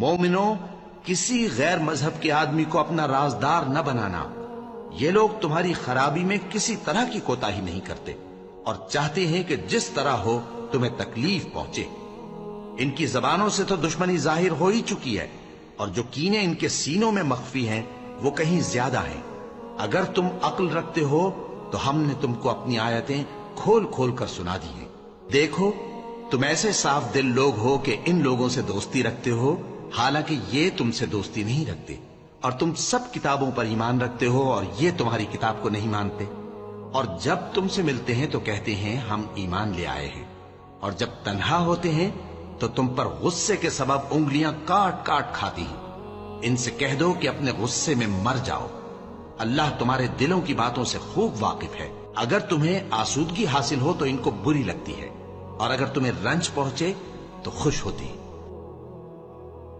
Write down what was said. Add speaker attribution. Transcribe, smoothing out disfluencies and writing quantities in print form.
Speaker 1: مومنو، کسی غیر مذہب کے آدمی کو اپنا رازدار نہ بنانا۔ یہ لوگ تمہاری خرابی میں کسی طرح کی کوتاہی نہیں کرتے اور چاہتے ہیں کہ جس طرح ہو تمہیں تکلیف پہنچے۔ ان کی زبانوں سے تو دشمنی ظاہر ہو ہی چکی ہے، اور جو کینے ان کے سینوں میں مخفی ہیں وہ کہیں زیادہ ہیں۔ اگر تم عقل رکھتے ہو تو ہم نے تم کو اپنی آیتیں کھول کھول کر سنا دی ہیں۔ دیکھو، تم ایسے صاف دل لوگ ہو کہ ان لوگوں سے دوستی رکھتے ہو، حالانکہ یہ تم سے دوستی نہیں رکھتے، اور تم سب کتابوں پر ایمان رکھتے ہو اور یہ تمہاری کتاب کو نہیں مانتے۔ اور جب تم سے ملتے ہیں تو کہتے ہیں ہم ایمان لے آئے ہیں، اور جب تنہا ہوتے ہیں تو تم پر غصے کے سبب انگلیاں کاٹ کاٹ کھاتی ہیں۔ ان سے کہہ دو کہ اپنے غصے میں مر جاؤ، اللہ تمہارے دلوں کی باتوں سے خوب واقف ہے۔ اگر تمہیں آسودگی حاصل ہو تو ان کو بری لگتی ہے، اور اگر تمہیں رنج پہنچے تو خوش ہوتی ہے۔